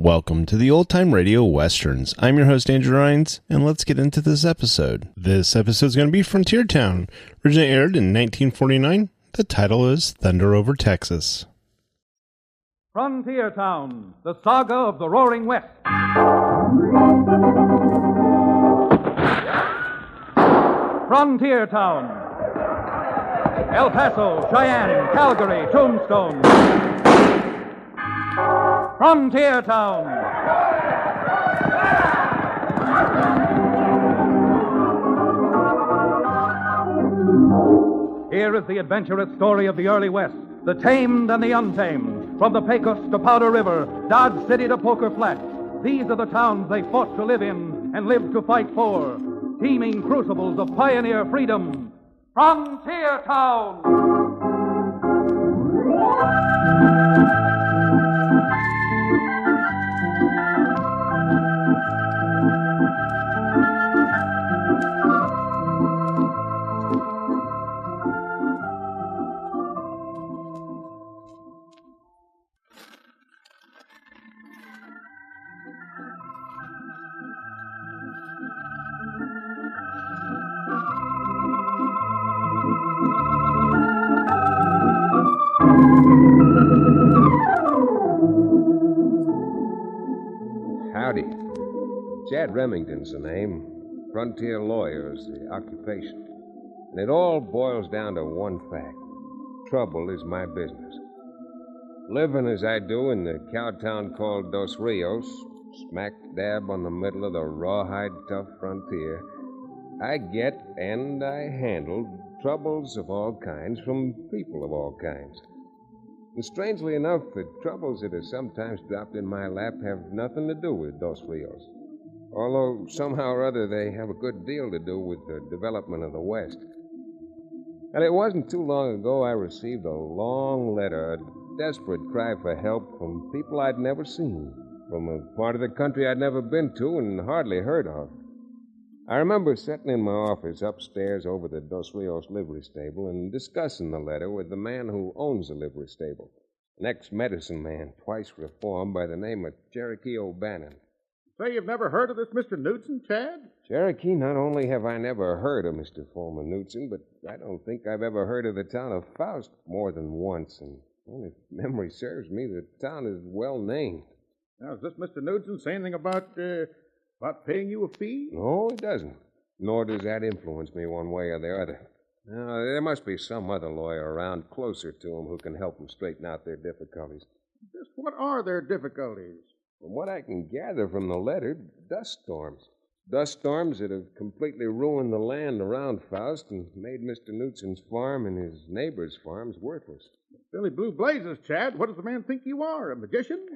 Welcome to the Old Time Radio Westerns. I'm your host, Andrew Rines, and let's get into this episode. This episode is going to be Frontier Town. Originally aired in 1949. The title is Thunder Over Texas. Frontier Town, the saga of the Roaring West. Frontier Town. El Paso, Cheyenne, Calgary, Tombstone. Frontier Town. Here is the adventurous story of the early West, the tamed and the untamed, from the Pecos to Powder River, Dodge City to Poker Flat. These are the towns they fought to live in and lived to fight for, teeming crucibles of pioneer freedom. Frontier Town! Howdy. Chad Remington's the name. Frontier lawyer is the occupation. And it all boils down to one fact. Trouble is my business. Living as I do in the cowtown called Dos Rios, smack dab on the middle of the rawhide tough frontier, I get and I handle troubles of all kinds from people of all kinds. And strangely enough, the troubles that are sometimes dropped in my lap have nothing to do with Dos Rios. Although somehow or other they have a good deal to do with the development of the West. And it wasn't too long ago I received a long letter, a desperate cry for help from people I'd never seen, from a part of the country I'd never been to and hardly heard of. I remember sitting in my office upstairs over the Dos Rios livery stable and discussing the letter with the man who owns the livery stable, an ex-medicine man, twice reformed, by the name of Cherokee O'Bannon. Say you've never heard of this Mr. Knudsen, Chad? Cherokee, not only have I never heard of Mr. Foreman Knudsen, but I don't think I've ever heard of the town of Faust more than once, and well, if memory serves me, the town is well named. Now, does this Mr. Knudsen say anything about paying you a fee? No, it doesn't. Nor does that influence me one way or the other. Now, there must be some other lawyer around closer to him who can help them straighten out their difficulties. Just what are their difficulties? From what I can gather from the letter, dust storms. Dust storms that have completely ruined the land around Faust and made Mr. Knudsen's farm and his neighbors' farms worthless. Billy Blue Blazes, Chad. What does the man think you are, a magician?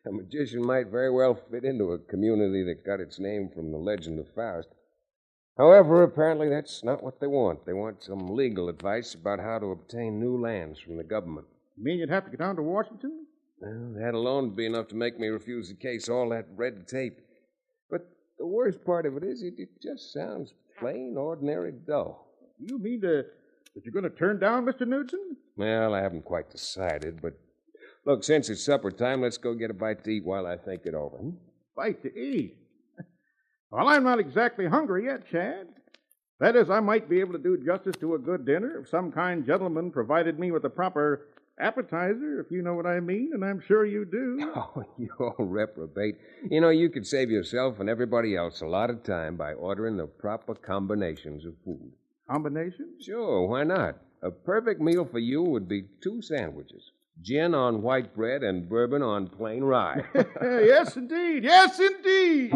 A magician might very well fit into a community that got its name from the legend of Faust. However, apparently that's not what they want. They want some legal advice about how to obtain new lands from the government. You mean you'd have to get down to Washington? Well, that alone would be enough to make me refuse the case, all that red tape. But the worst part of it is it just sounds plain, ordinary dull. You mean that you're going to turn down Mr. Knudsen? Well, I haven't quite decided, but look, since it's supper time, let's go get a bite to eat while I think it over. Bite to eat? Well, I'm not exactly hungry yet, Chad. That is, I might be able to do justice to a good dinner if some kind gentleman provided me with a proper appetizer, if you know what I mean, and I'm sure you do. Oh, you old reprobate. You know, you could save yourself and everybody else a lot of time by ordering the proper combinations of food. Combinations? Sure, why not? A perfect meal for you would be 2 sandwiches. Gin on white bread and bourbon on plain rye. Yes, indeed. Yes, indeed.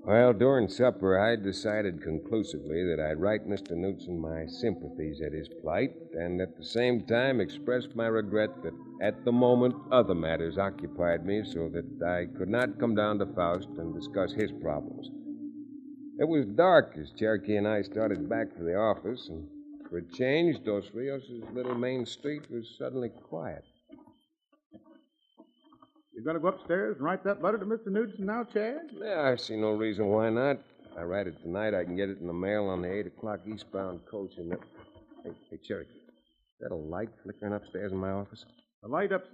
Well, during supper, I decided conclusively that I'd write Mr. Knudsen my sympathies at his plight and at the same time express my regret that at the moment other matters occupied me so that I could not come down to Faust and discuss his problems. It was dark as Cherokee and I started back for the office, and for a change, Dos Rios' little main street was suddenly quiet. You going to go upstairs and write that letter to Mr. Knudsen now, Chad? Yeah, I see no reason why not. I write it tonight, I can get it in the mail on the 8 o'clock eastbound coach. And Hey, Cherokee, is that a light flickering upstairs in my office? A light up...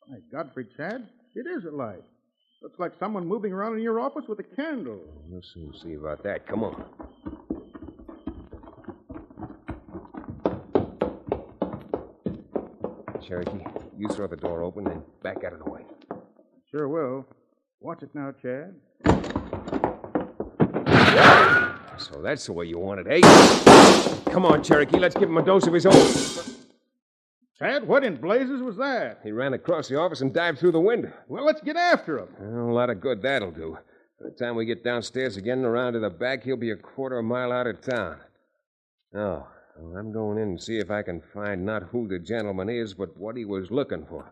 My Godfrey, Chad, it is a light. Looks like someone moving around in your office with a candle. We'll soon see about that. Come on. Cherokee, you throw the door open and back out of the way. Sure will. Watch it now, Chad. So that's the way you want it, eh? Come on, Cherokee, let's give him a dose of his own. Chad, what in blazes was that? He ran across the office and dived through the window. Well, let's get after him. Well, a lot of good that'll do. By the time we get downstairs again and around to the back, he'll be a quarter of a mile out of town. Oh, well, I'm going in and see if I can find not who the gentleman is, but what he was looking for.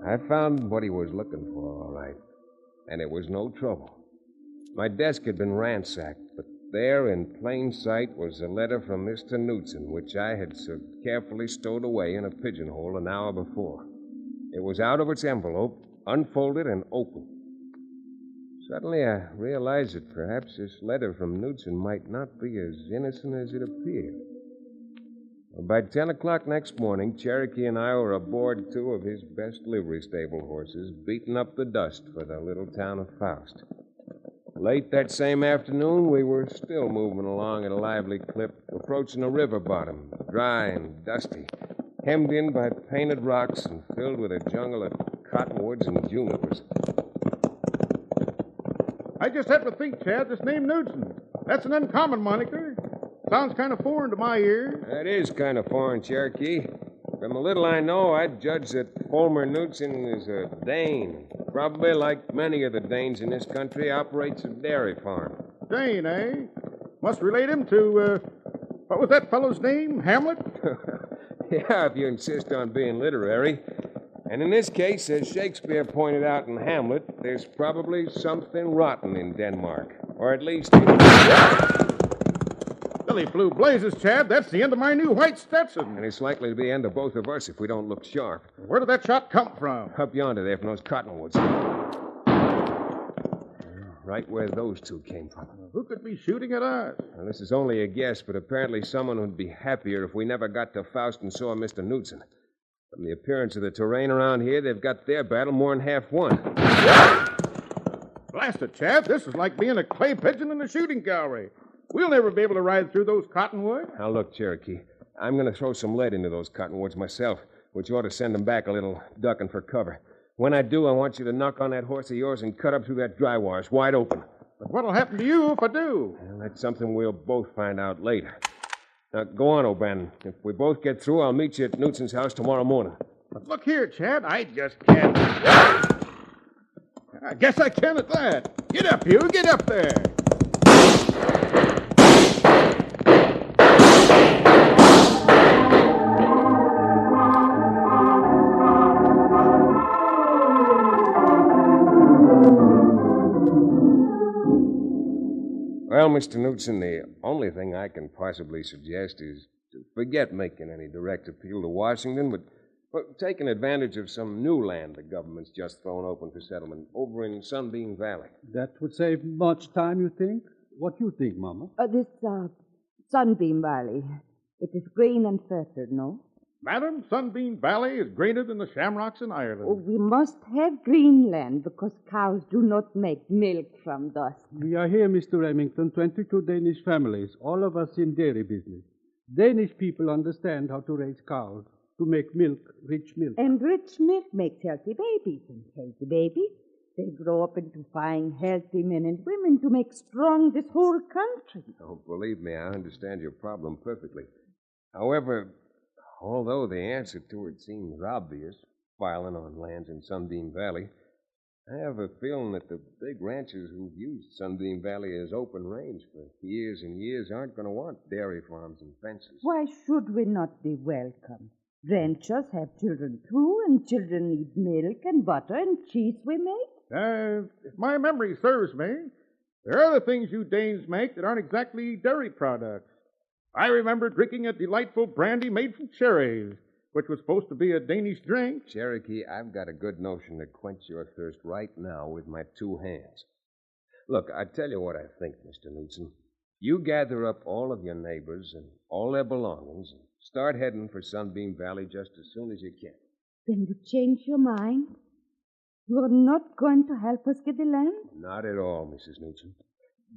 I found what he was looking for, all right. And it was no trouble. My desk had been ransacked, but there in plain sight was a letter from Mr. Knudsen, which I had so carefully stowed away in a pigeonhole an hour before. It was out of its envelope, unfolded and open. Suddenly I realized that perhaps this letter from Knudsen might not be as innocent as it appeared. By 10 o'clock next morning, Cherokee and I were aboard 2 of his best livery stable horses, beating up the dust for the little town of Faust. Late that same afternoon, we were still moving along at a lively clip, approaching a river bottom, dry and dusty, hemmed in by painted rocks and filled with a jungle of cottonwoods and junipers. I just have to think, Chad, this name Knudsen. That's an uncommon moniker. Sounds kind of foreign to my ears. That is kind of foreign, Cherokee. From the little I know, I'd judge that Fulmer Knudsen is a Dane. Probably, like many of the Danes in this country, operates a dairy farm. Dane, eh? Must relate him to, what was that fellow's name? Hamlet? Yeah, if you insist on being literary. And in this case, as Shakespeare pointed out in Hamlet, there's probably something rotten in Denmark. Or at least Billy blue blazes, Chad. That's the end of my new white Stetson. And it's likely to be the end of both of us if we don't look sharp. Where did that shot come from? Up yonder there from those cottonwoods. Right where those 2 came from. Who could be shooting at us? Well, this is only a guess, but apparently someone would be happier if we never got to Faust and saw Mr. Knudsen. From the appearance of the terrain around here, they've got their battle more than half won. Blast it, Chad. This is like being a clay pigeon in a shooting gallery. We'll never be able to ride through those cottonwoods. Now, look, Cherokee, I'm going to throw some lead into those cottonwoods myself, which ought to send them back a little, ducking for cover. When I do, I want you to knock on that horse of yours and cut up through that dry wire. It's wide open. But what'll happen to you if I do? Well, that's something we'll both find out later. Now, go on, O'Bannon. If we both get through, I'll meet you at Knudsen's house tomorrow morning. But look here, Chad, I just can't. I guess I can at that. Get up, you. Get up there. Well, Mr. Knudsen, the only thing I can possibly suggest is to forget making any direct appeal to Washington, but taking advantage of some new land the government's just thrown open for settlement over in Sunbeam Valley. That would save much time, you think? What do you think, Mama? This Sunbeam Valley. It is green and fertile, no? Madam, Sunbeam Valley is greener than the shamrocks in Ireland. Oh, we must have green land because cows do not make milk from dust. We are here, Mr. Remington, 22 Danish families, all of us in dairy business. Danish people understand how to raise cows, to make milk, rich milk. And rich milk makes healthy babies, and healthy babies, they grow up into fine, healthy men and women to make strong this whole country. Oh, believe me, I understand your problem perfectly. However, although the answer to it seems obvious, filing on lands in Sunbeam Valley, I have a feeling that the big ranchers who've used Sunbeam Valley as open range for years and years aren't going to want dairy farms and fences. Why should we not be welcome? Ranchers have children too, and children need milk and butter and cheese we make. If my memory serves me, there are other things you Danes make that aren't exactly dairy products. I remember drinking a delightful brandy made from cherries, which was supposed to be a Danish drink. Cherokee, I've got a good notion to quench your thirst right now with my two hands. Look, I tell you what I think, Mr. Knudsen. You gather up all of your neighbors and all their belongings and start heading for Sunbeam Valley just as soon as you can. Then you change your mind? You're not going to help us get the land? Not at all, Mrs. Knudsen.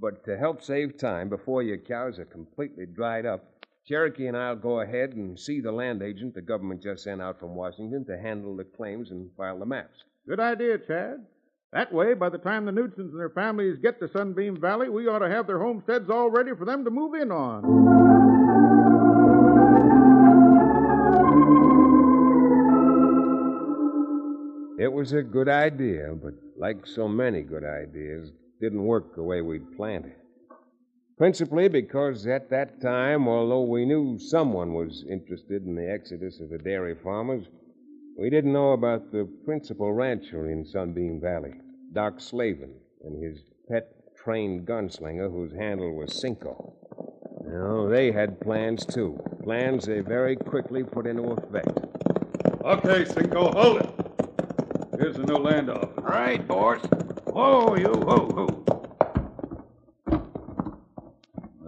But to help save time before your cows are completely dried up, Cherokee and I'll go ahead and see the land agent the government just sent out from Washington to handle the claims and file the maps. Good idea, Chad. That way, by the time the Knudsen's and their families get to Sunbeam Valley, we ought to have their homesteads all ready for them to move in on. It was a good idea, but like so many good ideas, didn't work the way we'd planned it. Principally because at that time, although we knew someone was interested in the exodus of the dairy farmers, we didn't know about the principal rancher in Sunbeam Valley, Doc Slavin, and his pet trained gunslinger whose handle was Cinco. No, they had plans, too. Plans they very quickly put into effect. Okay, Cinco, hold it. Here's the new land office. Right, boss. Whoa, you, whoa.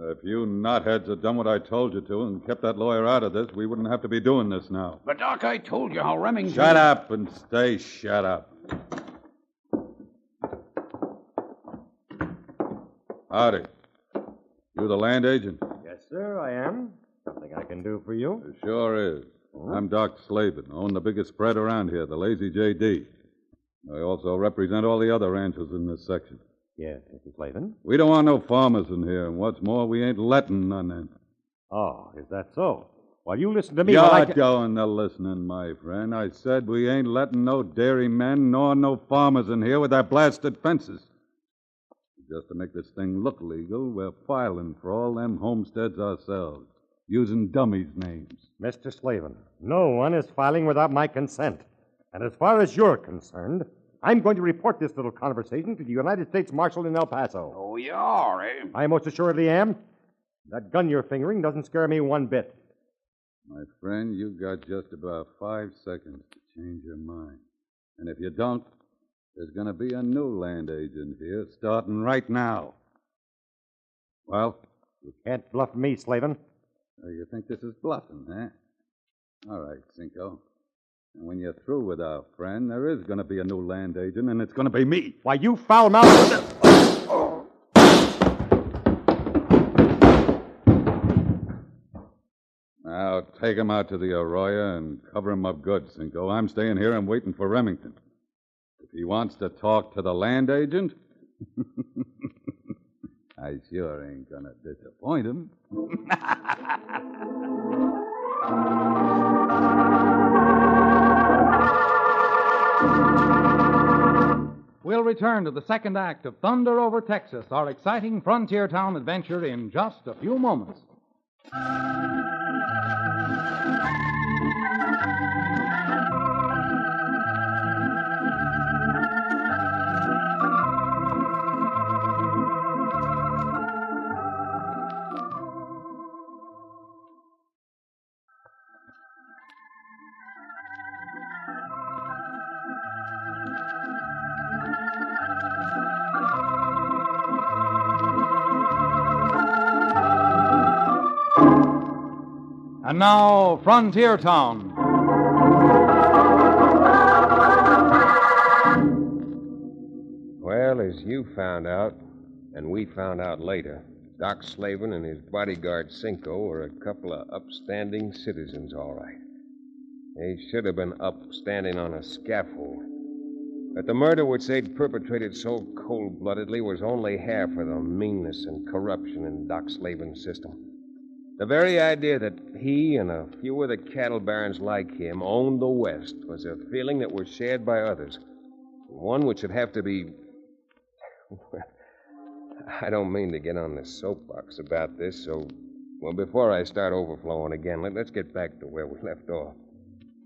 If you knotheads had done what I told you to and kept that lawyer out of this, we wouldn't have to be doing this now. But, Doc, I told you how Remington... Shut up and stay shut up. Howdy. You the land agent? Yes, sir, I am. Something I can do for you? It sure is. I'm Doc Slavin. I own the biggest spread around here, the Lazy J.D. I also represent all the other ranchers in this section. Yes, Mr. Slavin. We don't want no farmers in here, and what's more, we ain't letting none in. Oh, is that so? Well, you listen to me You're while I... doing the listening, my friend. I said we ain't letting no dairymen nor no farmers in here with their blasted fences. Just to make this thing look legal, we're filing for all them homesteads ourselves, using dummies' names. Mr. Slavin, no one is filing without my consent. And as far as you're concerned, I'm going to report this little conversation to the United States Marshal in El Paso. Oh, you are, eh? I most assuredly am. That gun you're fingering doesn't scare me one bit. My friend, you got just about 5 seconds to change your mind. And if you don't, there's going to be a new land agent here starting right now. Well? You can't bluff me, Slavin. You think this is bluffing, eh? All right, Cinco. And when you're through with our friend, there is going to be a new land agent, and it's going to be me. Why, you foul-mouthed... Now, take him out to the Arroyo and cover him up good, Cinco. I'm staying here and waiting for Remington. If he wants to talk to the land agent, I sure ain't going to disappoint him. We'll return to the second act of Thunder Over Texas, our exciting frontier town adventure, in just a few moments. And now, Frontier Town. Well, as you found out, and we found out later, Doc Slavin and his bodyguard Cinco were a couple of upstanding citizens, all right. They should have been upstanding on a scaffold. But the murder which they'd perpetrated so cold-bloodedly was only half of the meanness and corruption in Doc Slavin's system. The very idea that he and a few of the cattle barons like him owned the West was a feeling that was shared by others. One which would have to be... Well, I don't mean to get on the soapbox about this, so... Well, before I start overflowing again, let's get back to where we left off.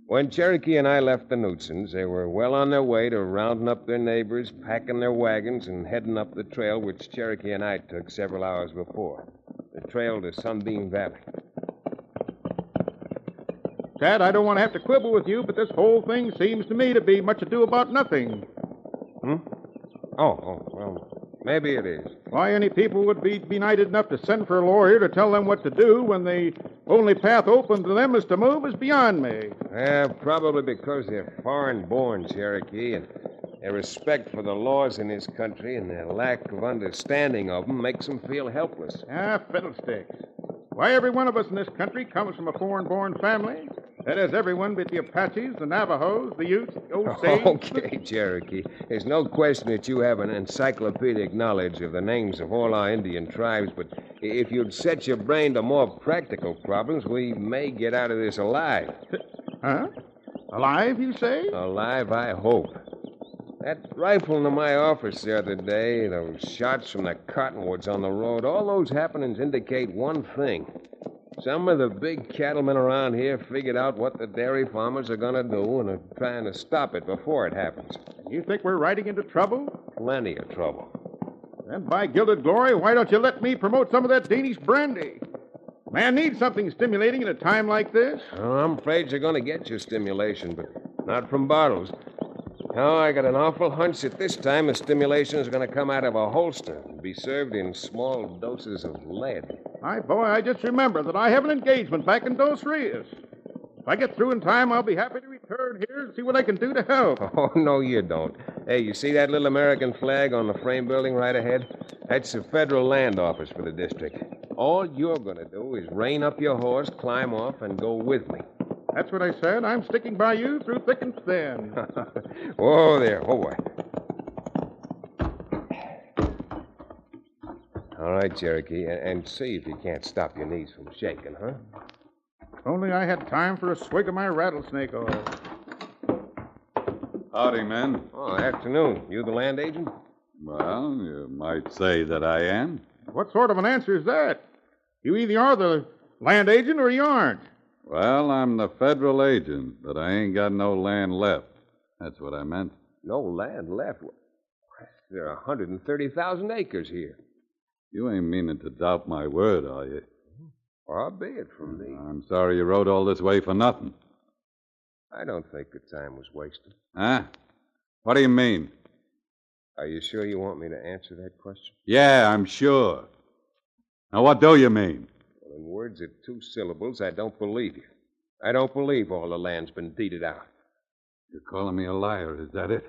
When Cherokee and I left the Knutsons, they were well on their way to rounding up their neighbors, packing their wagons, and heading up the trail which Cherokee and I took several hours before. The trail to Sunbeam Valley. Chad, I don't want to have to quibble with you, but this whole thing seems to me to be much ado about nothing. Well, maybe it is. Why any people would be benighted enough to send for a lawyer to tell them what to do when the only path open to them is to move is beyond me. Probably because they're foreign-born, Cherokee, and their respect for the laws in this country and their lack of understanding of them makes them feel helpless. Fiddlesticks. Why, every one of us in this country comes from a foreign-born family. That is, everyone but the Apaches, the Navajos, the Utes, the Osage. Okay, Cherokee. There's no question that you have an encyclopedic knowledge of the names of all our Indian tribes, but if you'd set your brain to more practical problems, we may get out of this alive. Huh? Alive, you say? Alive, I hope. That rifle in my office the other day, those shots from the cottonwoods on the road, all those happenings indicate one thing. Some of the big cattlemen around here figured out what the dairy farmers are going to do and are trying to stop it before it happens. You think we're riding into trouble? Plenty of trouble. Then, by gilded glory, why don't you let me promote some of that Danish brandy? Man needs something stimulating at a time like this. Oh, I'm afraid you're going to get your stimulation, but not from bottles. Oh, I got an awful hunch that this time the stimulation is going to come out of a holster and be served in small doses of lead. My boy, I just remember that I have an engagement back in Dos Rios. If I get through in time, I'll be happy to return here and see what I can do to help. Oh, no, you don't. Hey, you see that little American flag on the frame building right ahead? That's the federal land office for the district. All you're going to do is rein up your horse, climb off, and go with me. That's what I said. I'm sticking by you through thick and thin. Whoa there. Oh, boy. All right, Cherokee, and see if you can't stop your knees from shaking, huh? If only I had time for a swig of my rattlesnake oil. Howdy, men. Oh, afternoon. You the land agent? Well, you might say that I am. What sort of an answer is that? You either are the land agent or you aren't. Well, I'm the federal agent, but I ain't got no land left. That's what I meant. No land left? There are 130,000 acres here. You ain't meaning to doubt my word, are you? Far be it from me. I'm sorry you rode all this way for nothing. I don't think the time was wasted. Huh? What do you mean? Are you sure you want me to answer that question? Yeah, I'm sure. Now, what do you mean? Well, in words of 2 syllables, I don't believe you. I don't believe all the land's been deeded out. You're calling me a liar, is that it?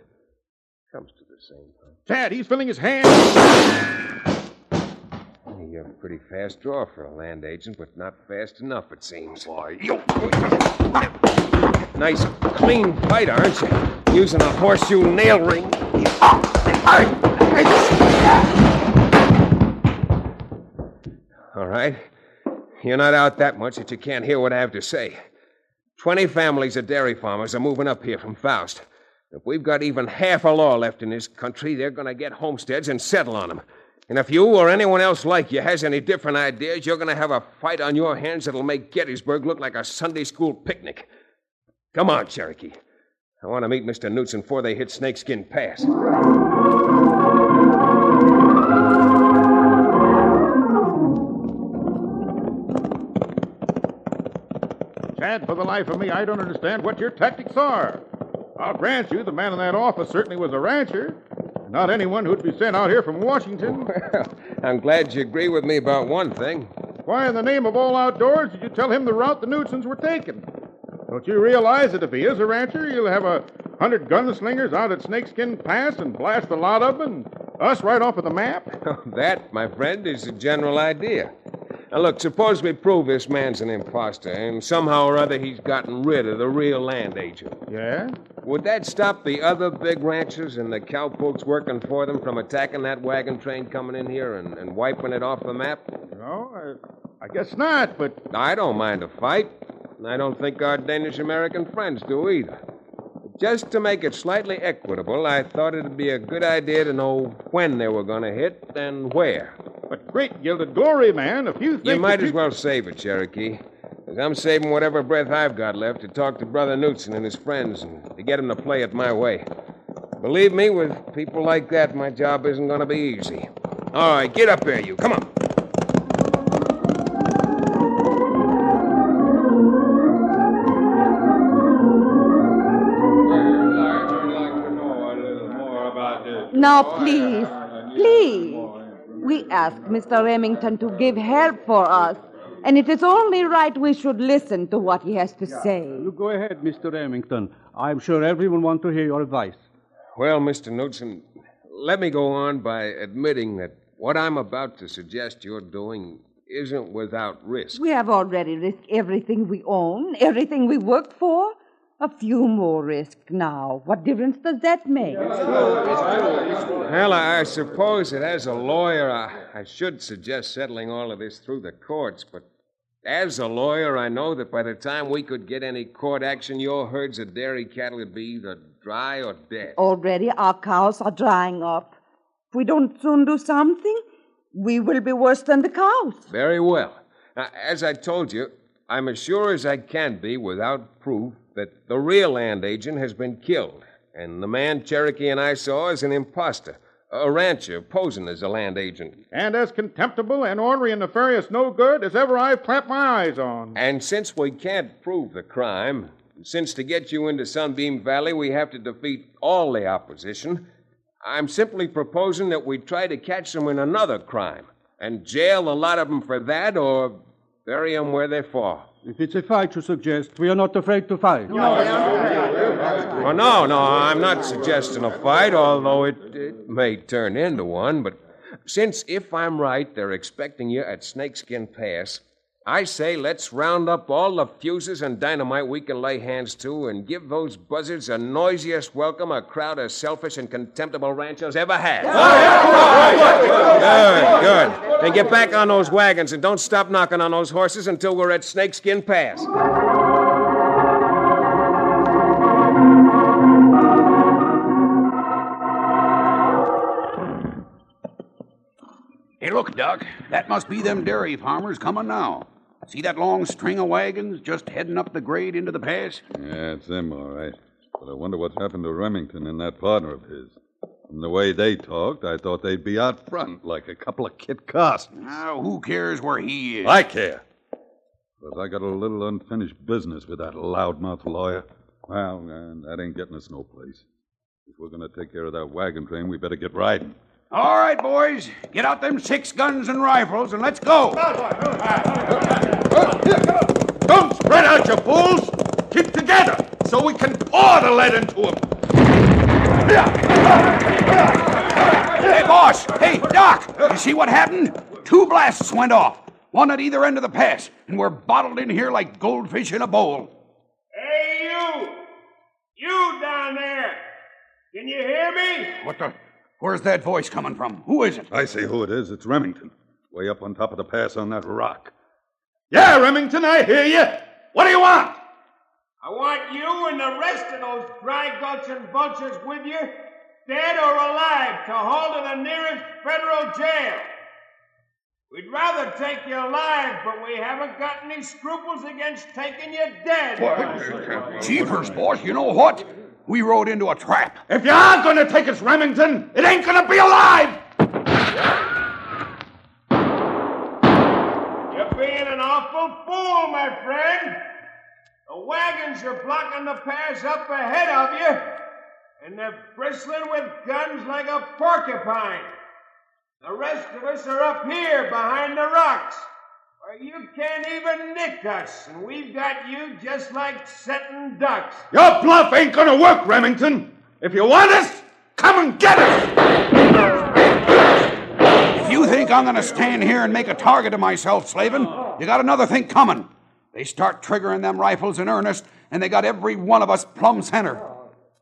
Comes to the same thing. Chad, he's filling his hands. You're a pretty fast draw for a land agent, but not fast enough, it seems. Why, Nice, clean fight, aren't you? Using a horseshoe nail ring. All right. You're not out that much that you can't hear what I have to say. 20 families of dairy farmers are moving up here from Faust. If we've got even half a law left in this country, they're going to get homesteads and settle on them. And if you or anyone else like you has any different ideas, you're going to have a fight on your hands that'll make Gettysburg look like a Sunday school picnic. Come on, Cherokee. I want to meet Mr. Knudsen before they hit Snakeskin Pass. Chad, for the life of me, I don't understand what your tactics are. I'll grant you the man in that office certainly was a rancher. Not anyone who'd be sent out here from Washington. Well, I'm glad you agree with me about one thing. Why in the name of all outdoors did you tell him the route the Knudsen's were taking? Don't you realize that if he is a rancher, you'll have 100 gunslingers out at Snakeskin Pass and blast a lot of them, and us right off of the map? That, my friend, is the general idea. Now, look, suppose we prove this man's an imposter, and somehow or other he's gotten rid of the real land agent. Yeah? Would that stop the other big ranchers and the cowpokes working for them from attacking that wagon train coming in here and wiping it off the map? No, I guess not, but... I don't mind a fight. And I don't think our Danish-American friends do either. Just to make it slightly equitable, I thought it'd be a good idea to know when they were going to hit and where. But great gilded glory, man, if you think... You might as well save it, Cherokee. Because I'm saving whatever breath I've got left to talk to Brother Knudsen and his friends and to get them to play it my way. Believe me, with people like that, my job isn't going to be easy. All right, get up there, you. Come on. Now, please, please. We asked Mr. Remington to give help for us, and it is only right we should listen to what he has to say. You go ahead, Mr. Remington. I'm sure everyone wants to hear your advice. Well, Mr. Knudsen, let me go on by admitting that what I'm about to suggest you're doing isn't without risk. We have already risked everything we own, everything we work for. A few more risks now. What difference does that make? Well, I suppose that as a lawyer, I should suggest settling all of this through the courts, but as a lawyer, I know that by the time we could get any court action, your herds of dairy cattle would be either dry or dead. Already our cows are drying up. If we don't soon do something, we will be worse than the cows. Very well. Now, as I told you, I'm as sure as I can be without proof that the real land agent has been killed, and the man Cherokee and I saw is an imposter, a rancher posing as a land agent. And as contemptible and ornery and nefarious no good as ever I've clapped my eyes on. And since we can't prove the crime, since to get you into Sunbeam Valley we have to defeat all the opposition, I'm simply proposing that we try to catch them in another crime and jail a lot of them for that or bury them where they fall. If it's a fight you suggest, we are not afraid to fight. Well, no, I'm not suggesting a fight, although it may turn into one. But since, if I'm right, they're expecting you at Snakeskin Pass, I say let's round up all the fuses and dynamite we can lay hands to and give those buzzards the noisiest welcome a crowd of selfish and contemptible ranchers ever had. Good. And get back on those wagons and don't stop knocking on those horses until we're at Snakeskin Pass. Hey, look, Doc. That must be them dairy farmers coming now. See that long string of wagons just heading up the grade into the pass? Yeah, it's them, all right. But I wonder what's happened to Remington and that partner of his. From the way they talked, I thought they'd be out front like a couple of Kit Carsons. Now, who cares where he is? I care. Because I got a little unfinished business with that loudmouth lawyer. Well, that ain't getting us no place. If we're going to take care of that wagon train, we better get riding. All right, boys. Get out them 6 guns and rifles and let's go. Don't spread out, you fools! Keep together so we can pour the lead into them. Hey, boss. Hey, Doc. You see what happened? 2 blasts went off. One at either end of the pass, and we're bottled in here like goldfish in a bowl. Hey, you! You down there! Can you hear me? What the... Where's that voice coming from? Who is it? I see who it is. It's Remington. Way up on top of the pass on that rock. Yeah, Remington, I hear you. What do you want? I want you and the rest of those dry gulching vultures with you, dead or alive, to haul to the nearest federal jail. We'd rather take you alive, but we haven't got any scruples against taking you dead. Jeepers, boss, you know what? We rode into a trap. If you are going to take us, Remington, it ain't going to be alive! You're being an awful fool, my friend. The wagons are blocking the pass up ahead of you, and they're bristling with guns like a porcupine. The rest of us are up here behind the rocks, where you can't even nick us, and we've got you just like setting ducks. Your bluff ain't gonna work, Remington. If you want us, come and get us! If you think I'm gonna stand here and make a target of myself, Slavin, you got another thing coming. They start triggering them rifles in earnest, and they got every one of us plumb center.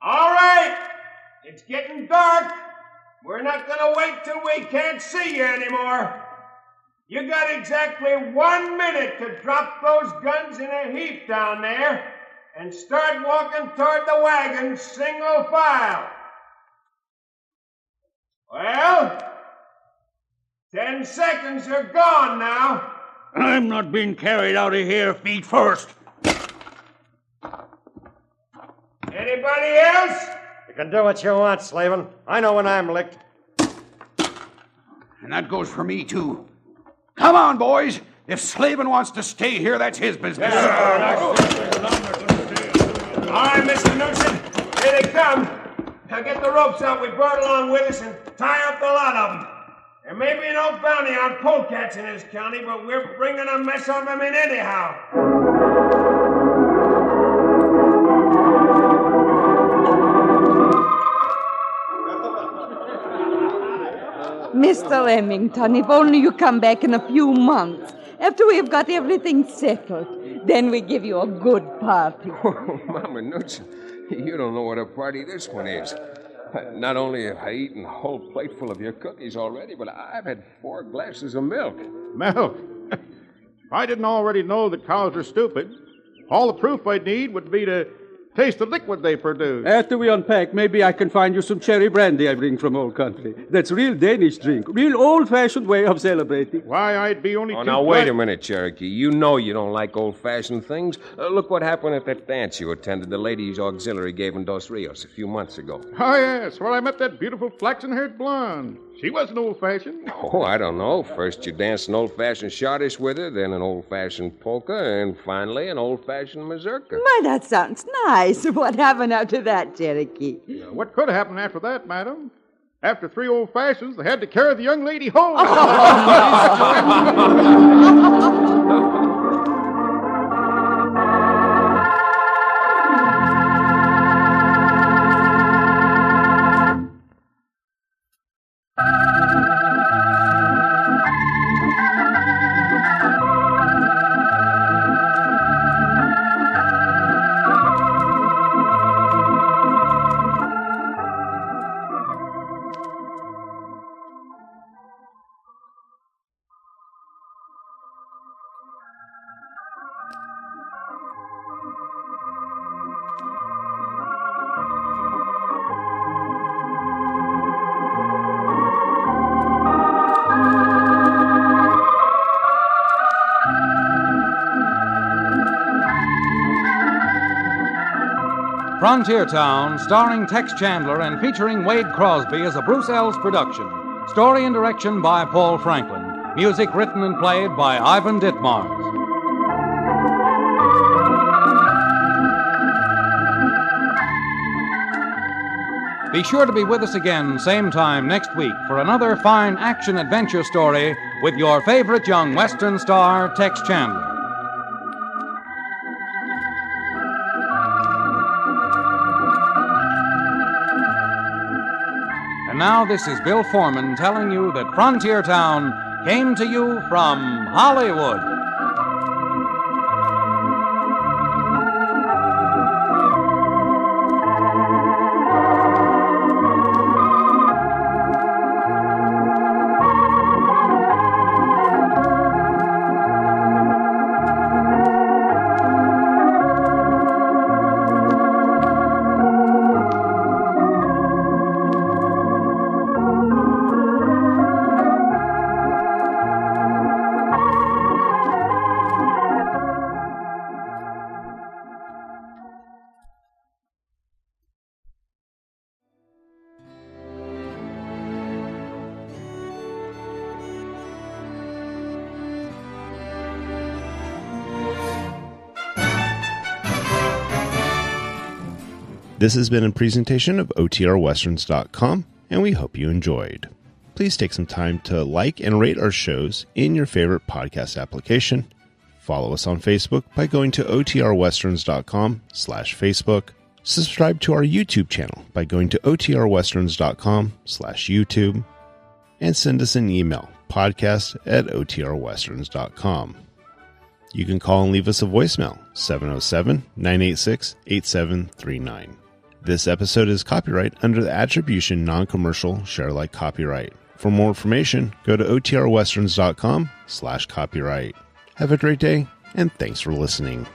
All right, it's getting dark. We're not gonna wait till we can't see you anymore. You got exactly 1 minute to drop those guns in a heap down there and start walking toward the wagon single file. Well, 10 seconds are gone now. I'm not being carried out of here feet first. Anybody else? You can do what you want, Slavin. I know when I'm licked. And that goes for me, too. Come on, boys. If Slavin wants to stay here, that's his business. All right, Mr. Newsom. Here they come. Now get the ropes out we brought along with us and tie up the lot of them. There may be no bounty on polecats in this county, but we're bringing a mess of them in anyhow. Mr. Remington, if only you come back in a few months, after we have got everything settled, then we give you a good party. Oh, Mama Newton, you don't know what a party this one is. Not only have I eaten a whole plateful of your cookies already, but I've had 4 glasses of milk. Milk? If I didn't already know that cows are stupid, all the proof I'd need would be to taste the liquid they produce. After we unpack, maybe I can find you some cherry brandy I bring from old country. That's real Danish drink. Real old-fashioned way of celebrating. Why, I'd be only Oh, too now, glad... wait a minute, Cherokee. You know you don't like old-fashioned things. Look what happened at that dance you attended the Ladies' Auxiliary gave in Dos Rios a few months ago. Oh, yes, where I met that beautiful flaxen-haired blonde. She wasn't old-fashioned. Oh, I don't know. First you danced an old-fashioned schottische with her, then an old-fashioned polka, and finally an old-fashioned mazurka. My, that sounds nice. What happened after that, Cherokee? What could happen after that, madam? After 3 old fashions, they had to carry the young lady home. Frontier Town, starring Tex Chandler and featuring Wade Crosby, is a Bruce Ells production. Story and direction by Paul Franklin. Music written and played by Ivan Ditmars. Be sure to be with us again, same time next week, for another fine action-adventure story with your favorite young Western star, Tex Chandler. Now, this is Bill Foreman telling you that Frontier Town came to you from Hollywood. This has been a presentation of OTRWesterns.com, and we hope you enjoyed. Please take some time to like and rate our shows in your favorite podcast application. Follow us on Facebook by going to OTRWesterns.com/Facebook. Subscribe to our YouTube channel by going to OTRWesterns.com/YouTube. And send us an email, podcast@OTRWesterns.com. You can call and leave us a voicemail, 707-986-8739. This episode is copyright under the Attribution Non-Commercial Share-alike copyright. For more information, go to OTRWesterns.com/copyright. Have a great day, and thanks for listening.